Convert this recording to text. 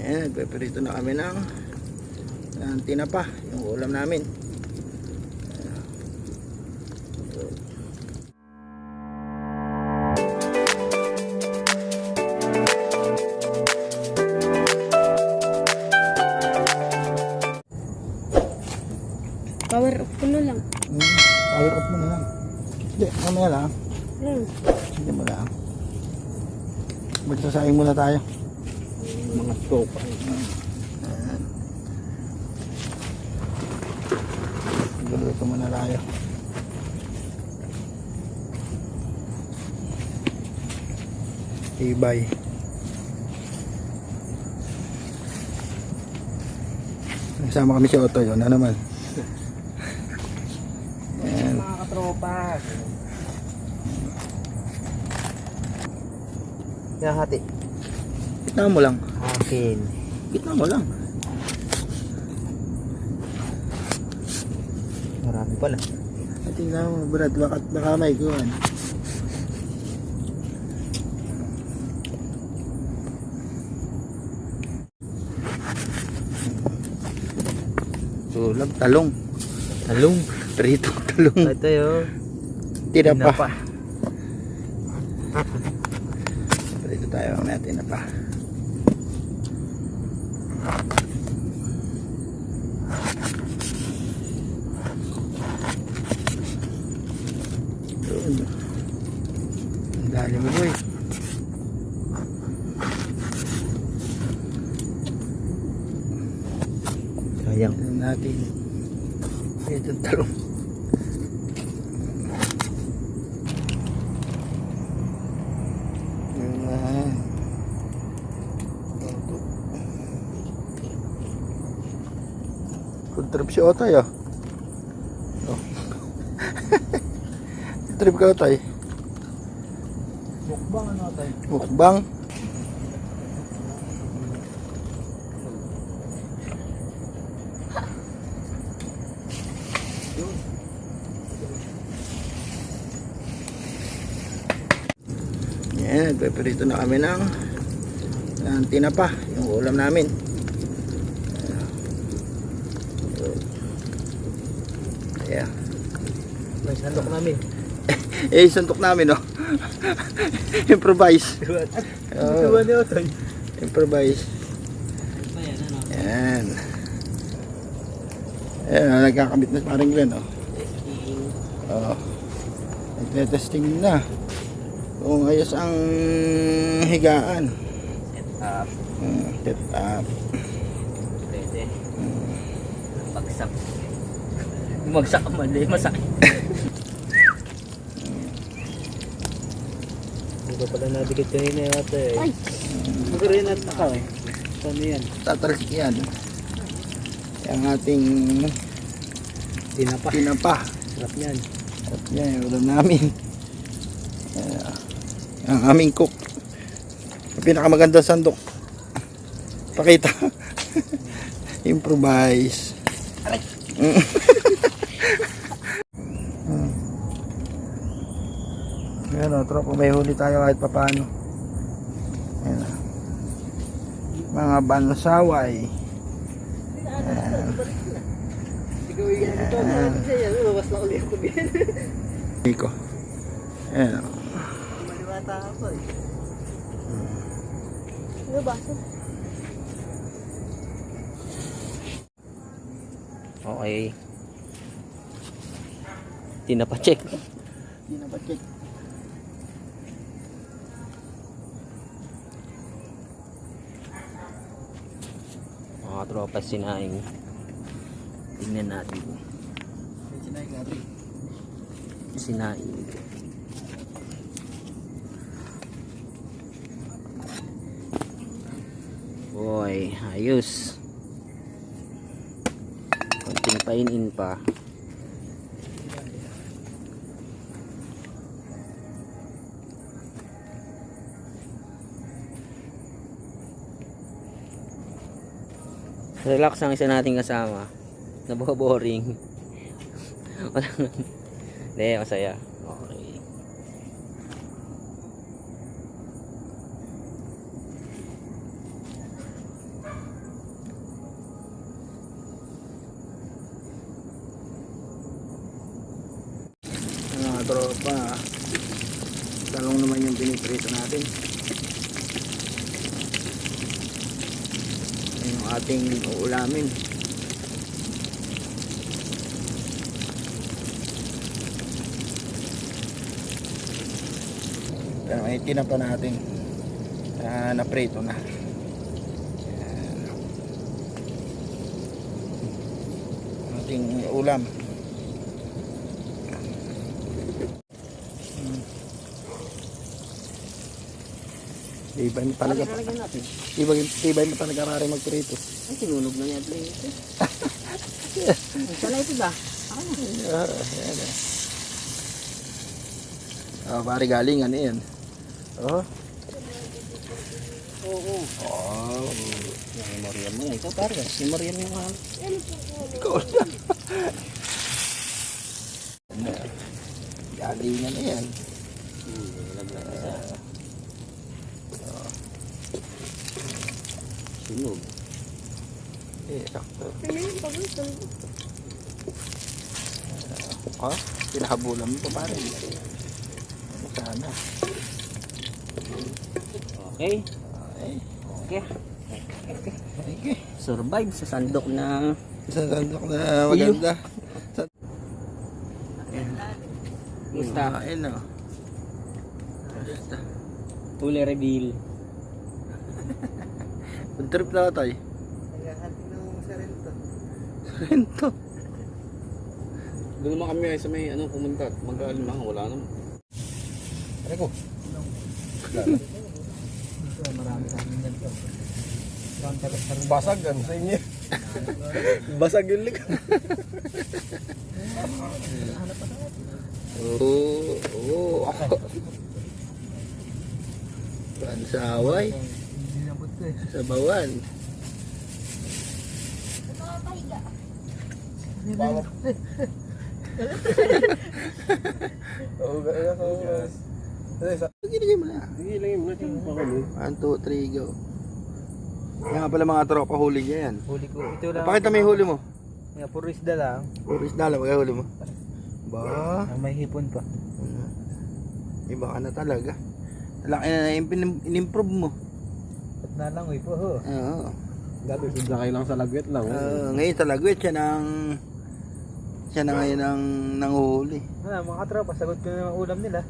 Ayan, nagpeperito na kami ng tinapa, yung ulam namin. Power off ko na lang. Power off mo na lang. Hindi, mamaya lang. Hindi mo lang. Magsasaing muna tayo. Mga sopa. Ayan. Guluto muna tayo. Ibay. Nasama kami si Otto, yun na naman. Ayan. Mga katropa. Yan hati. Gitna mo lang. Akin. Gitna mo lang. Marami pala. Tingnan mo, Brad, baka may kuhan. Tulog, talong. Talong. Prito, talong. Ito yun. Tinapa. Prito tayo, mamaya tinapa. Yun. Ang dali mo, boy. Sayang. Tignan natin. Ito talong. Ayan. Good trip si Otay, ah. Oh. Good trip ka, Otay. Mukbang ano tayo? Mukbang. Yan, nagpeperito na kami ng tinapa, yung ulam namin. Ayan. May sandok namin. Suntok namin, oh. Improvise. Diba niyo tayo? Improvise. Yan. Ayan, nagkakabit na parang Glenn, oh. Nagtetesting na kung ayos ang higaan. Up. Set up. Pwede. Bagsak. Bumagsak ka man, masakit. Hindi pala nadikit kanina yung ate eh. Ay! Magarin at nakaw eh. Paano yan? Tatalsik yan. Yung ating Tinapa. tinapa. Sarap yan. At yan, yung ulam namin. Ang aming cook. Ang pinakamagandang sandok. Pakita. Improvise. Yan o, tropa, may huli tayo kahit papaano. Yan o. Mga bansaway. Yan. Yan. Iko. Yan o. Maliwata ako eh. Ano ba? Okay. Tinapa-check. Pinapacheck. Mga tropa sinaing. Tingnan natin. Sinayin natin. Sinaing. Boy, ayos. Konting painin pa. Relax ang isa nating kasama. Naboboring. Wala. Hindi, masaya. Okay. tropa. Talong naman yung piniprito natin. Ayan yung ating uulamin. Pero may tinapa natin. Naprito na. Ayan. Ating ulam. Tibay mo talaga. Lalagyan natin. Tibay mo talaga rari magprito. Ay, sinunog na niya ito. Sana ito ba? Ayan. Pare galing ano yan. Oh. Oo. Oh. Yung memorya mo. Ikaw pare. Memorya mo yung mga. Ikaw na. Galingan na yan. Sunog. Sakto. Ano yung paborito? Pinahabulan mo pa pare. Sana. Okay. Ay. Okay. Okay. Survive sa sandok na. Isang sandok na maganda. Gusta. Ayun o. Basta. Huli reveal. Ang trip na tayo. Sarento. Doon naman kami ay sa may ano pumunta. Mag-alimangan wala naman. Ano ko? Basag ano sa inyo? Basag yung likod. Oo. Pansaway. Sa bawan. Ginigay mo na. Hihilangin mo na yung pakalo. 1, 2, 3, go. Yan nga pala mga tropa huli niya yan. Huli ko. Ito lang. Pakita mo yung huli mo. Nga, puro isda lang. Puro isda lang huli mo. Ba? Ah, may hipon pa. Iba ka na talaga. Laki na in-improve mo. At nalangoy po ho. Oo. Dati sublakay lang sa lagwit lang. Ngayon talagwit siya na ngayon ang nanguhuli. Ano, mga katropa, sagot ko na yung ulam nila.